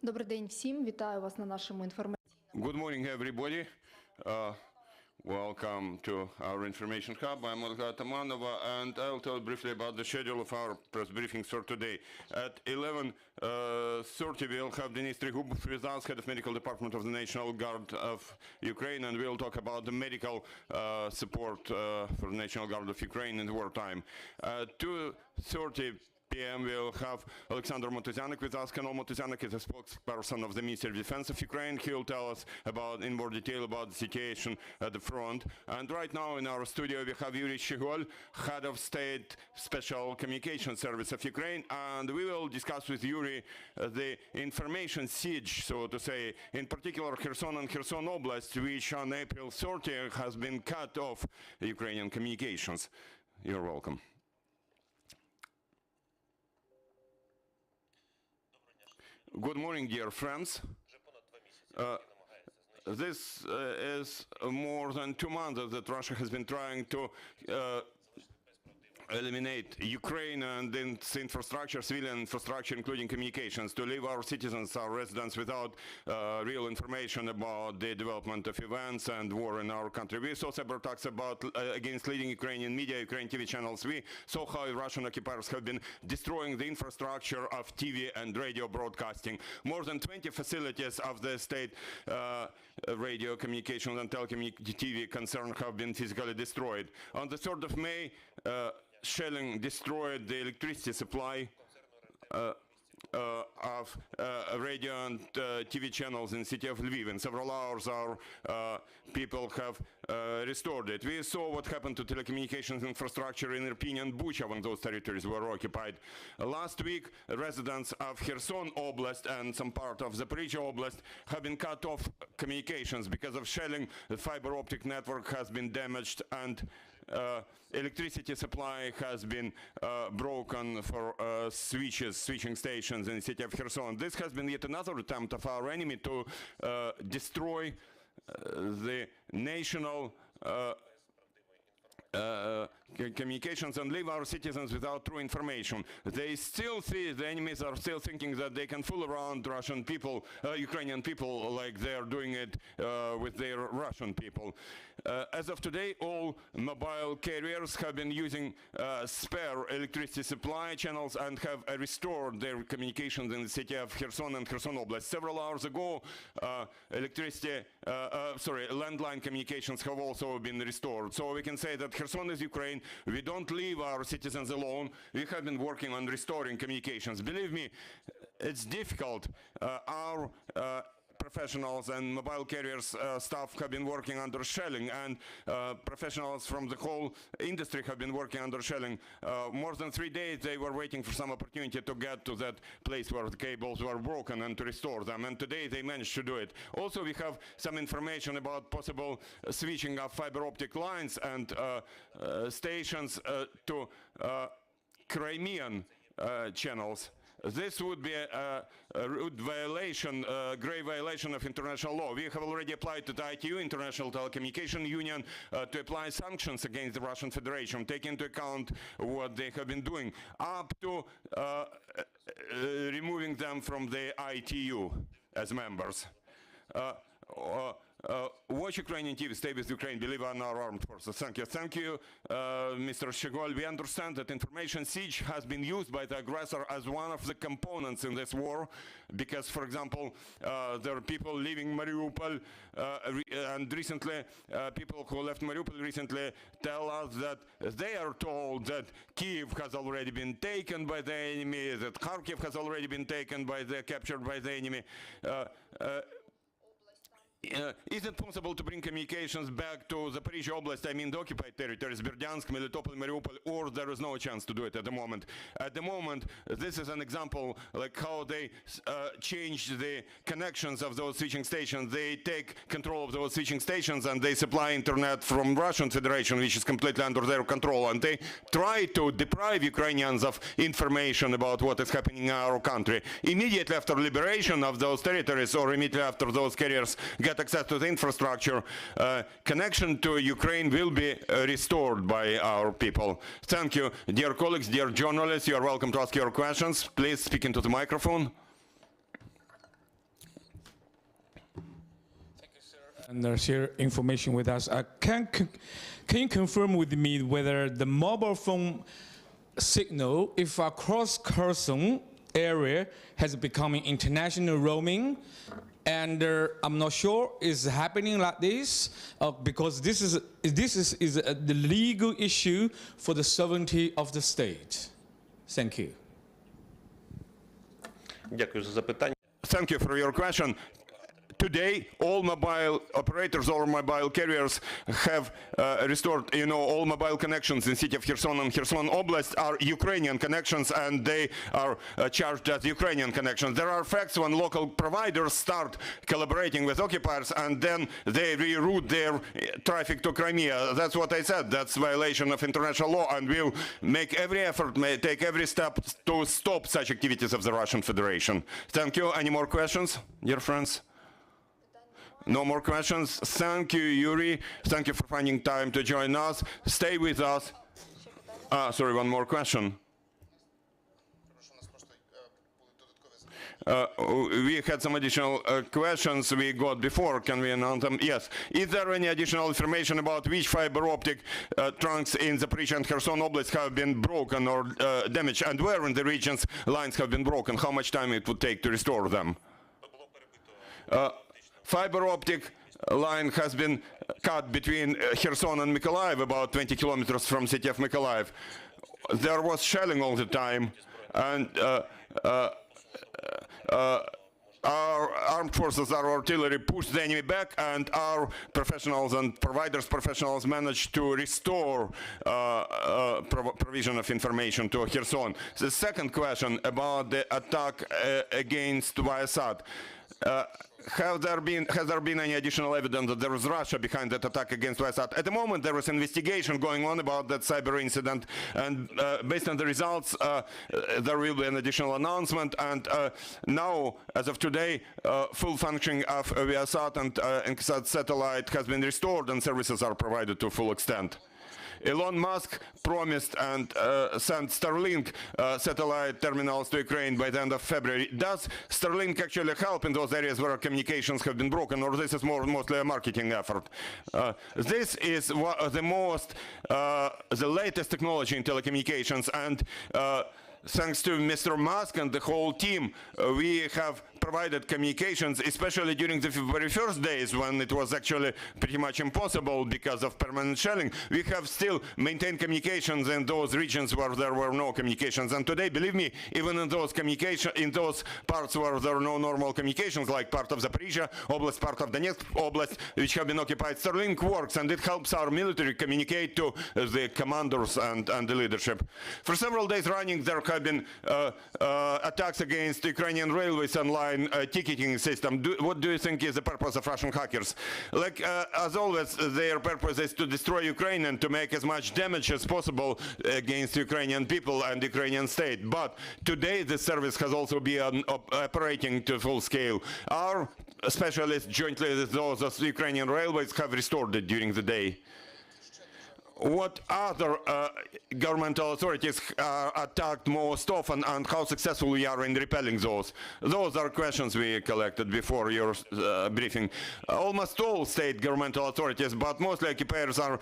Добрий день всім. Вітаю вас на нашому інформаційному. Good morning, everybody. Welcome to our information hub. I'm Olga Tamanova, and I'll tell briefly about the schedule of our press briefings for today. At 11:30, we'll have Denis Trigubov with us, head of medical department of the National Guard of Ukraine, and we'll talk about the medical support for the National Guard of Ukraine in wartime. 2:30 p.m. we'll have Alexander Motozianik with us. Colonel Motozianik is a spokesperson of the Ministry of Defense of Ukraine. He'll tell us in more detail about the situation at the front. And right now in our studio we have Yuriy Schyhol, head of State Special Communication Service of Ukraine, and we will discuss with Yuriy the information siege, so to say, in particular Kherson and Kherson Oblast, which on April 30 has been cut off Ukrainian communications. You're welcome. Good morning, dear friends. This is more than 2 months that Russia has been trying to eliminate Ukraine and its infrastructure, civilian infrastructure, including communications, to leave our citizens, our residents, without real information about the development of events and war in our country. We saw cyberattacks against leading Ukrainian media, Ukrainian TV channels. We saw how Russian occupiers have been destroying the infrastructure of TV and radio broadcasting. More than 20 facilities of the state radio communications and TV concern have been physically destroyed. On the 3rd of May, shelling destroyed the electricity supply of radio and TV channels in the city of Lviv. In several hours our people have restored it. We saw what happened to telecommunications infrastructure in Irpin and Bucha when those territories were occupied. Last week, residents of Kherson Oblast and some part of Zaporizhia Oblast have been cut off communications because of shelling. The fiber optic network has been damaged and electricity supply has been broken for switching stations in the city of Kherson. This has been yet another attempt of our enemy to destroy the national communications and leave our citizens without true information. The enemies are still thinking that they can fool around Russian people, Ukrainian people, like they are doing it with their Russian people. As of today, all mobile carriers have been using spare electricity supply channels and have restored their communications in the city of Kherson and Kherson Oblast. Several hours ago, landline communications have also been restored. So we can say that Kherson is Ukraine. We don't leave our citizens alone. We have been working on restoring communications. Believe me, it's difficult. Our professionals and mobile carriers staff have been working under shelling, and professionals from the whole industry have been working under shelling. More than 3 days they were waiting for some opportunity to get to that place where the cables were broken and to restore them, and today they managed to do it. Also, we have some information about possible switching of fiber optic lines and stations to Crimean channels. This would be a grave violation of international law. We have already applied to the ITU, International Telecommunication Union, to apply sanctions against the Russian Federation, take into account what they have been doing, up to removing them from the ITU as members. Watch Ukrainian TV, stay with Ukraine, believe in our armed forces. Thank you. Thank you, Mr. Schyhol. We understand that information siege has been used by the aggressor as one of the components in this war, because, for example, there are people leaving Mariupol, and recently, people who left Mariupol recently tell us that they are told that Kyiv has already been taken by the enemy, that Kharkiv has already been captured by the enemy. Is it possible to bring communications back to Zaporizhia Oblast, I mean the occupied territories, Berdyansk, Melitopol, Mariupol, or there is no chance to do it at the moment? At the moment, this is an example like how they change the connections of those switching stations. They take control of those switching stations and they supply internet from Russian Federation, which is completely under their control, and they try to deprive Ukrainians of information about what is happening in our country. Immediately after liberation of those territories, or immediately after those carriers get access to the infrastructure, connection to Ukraine will be restored by our people. Thank you. Dear colleagues, dear journalists, you are welcome to ask your questions. Please speak into the microphone. And share information with us. Can you confirm with me whether the mobile phone signal, if across Kherson area, has become international roaming? And I'm not sure is happening like this because this is the legal issue for the sovereignty of the state. Thank you. Дякую за запитання. Thank you for your question. Today, all mobile operators or mobile carriers have restored, all mobile connections in city of Kherson and Kherson Oblast are Ukrainian connections, and they are charged as Ukrainian connections. There are facts when local providers start collaborating with occupiers and then they reroute their traffic to Crimea. That's what I said. That's violation of international law, and we'll make every effort, take every step to stop such activities of the Russian Federation. Thank you. Any more questions, dear friends? No more questions. Thank you, Yuriy. Thank you for finding time to join us. Stay with us. Sorry, one more question. We had some additional questions we got before. Can we announce them? Yes. Is there any additional information about which fiber optic trunks in Zaporizhzhia and Kherson Oblast have been broken or damaged, and where in the regions lines have been broken? How much time it would take to restore them? Fiber optic line has been cut between Kherson and Mykolaiv, about 20 kilometers from city of Mykolaiv. There was shelling all the time, and our armed forces, our artillery pushed the enemy back, and our professionals and providers' professionals managed to restore provision of information to Kherson. The second question about the attack against Vyazat. Has there been any additional evidence that there was Russia behind that attack against Vyazat? At the moment, there is investigation going on about that cyber incident, and based on the results, there will be an additional announcement. And now, as of today, full functioning of Vyazat and Encasat satellite has been restored, and services are provided to full extent. Elon Musk promised and sent Starlink satellite terminals to Ukraine by the end of February. Does Starlink actually help in those areas where communications have been broken, or this is mostly a marketing effort? This is the latest technology in telecommunications, and thanks to Mr. Musk and the whole team, we have provided communications, especially during the very first days when it was actually pretty much impossible because of permanent shelling. We have still maintained communications in those regions where there were no communications. And today, believe me, even in those parts where there are no normal communications, like part of Zaporizhzhia Oblast, part of Donetsk Oblast, which have been occupied, Starlink works, and it helps our military communicate to the commanders and the leadership. For several days running, there have been attacks against Ukrainian railways online ticketing system. What do you think is the purpose of Russian hackers? Like, as always, their purpose is to destroy Ukraine and to make as much damage as possible against Ukrainian people and Ukrainian state. But today, the service has also been operating to full scale. Our specialists, jointly with those of the Ukrainian railways, have restored it during the day. What other governmental authorities are attacked most often, and how successful we are in repelling those? Those are questions we collected before your briefing. Almost all state governmental authorities, but mostly occupiers are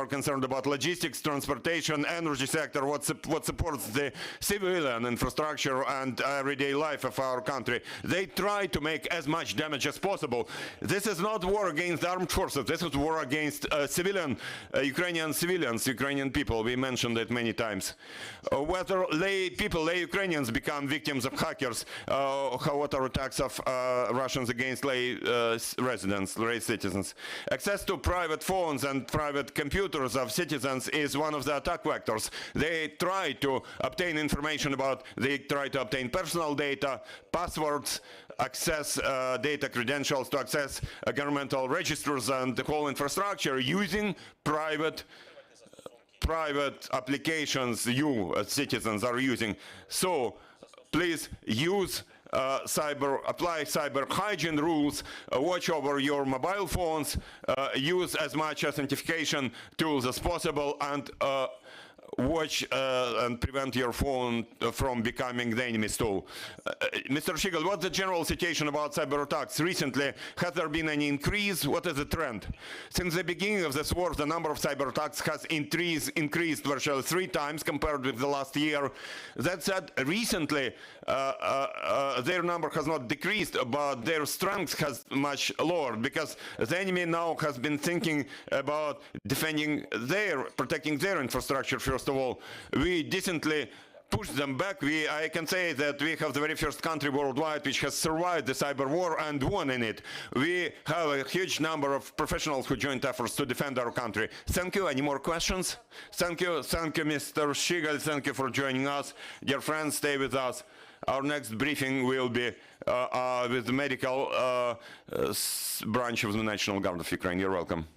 concerned about logistics, transportation, energy sector, what supports the civilian infrastructure and everyday life of our country. They try to make as much damage as possible. This is not war against the armed forces. This is war against Ukrainian civilians, Ukrainian people. We mentioned it many times. Whether lay Ukrainians become victims of hackers, what are attacks of Russians against lay residents, lay citizens. Access to private phones and private computers of citizens is one of the attack vectors. They try to obtain information they try to obtain personal data, passwords, access data credentials to access governmental registers and the whole infrastructure using private applications you as citizens are using. So please use apply cyber hygiene rules, watch over your mobile phones, use as much authentication tools as possible, and watch and prevent your phone from becoming the enemy's tool. Mr. Schyhol, what's the general situation about cyber attacks recently? Has there been any increase? What is the trend? Since the beginning of this war, the number of cyber attacks has increased virtually 3 times compared with the last year. That said, recently their number has not decreased, but their strength has much lowered because the enemy now has been thinking about protecting their infrastructure. First of all, we decently push them back. I can say that we have the very first country worldwide which has survived the cyber war and won in it. We have a huge number of professionals who joined efforts to defend our country. Thank you. Any more questions? Thank you, Mr. Schyhol. Thank you for joining us. Dear friends, stay with us. Our next briefing will be with the medical branch of the National Guard of Ukraine. You're welcome.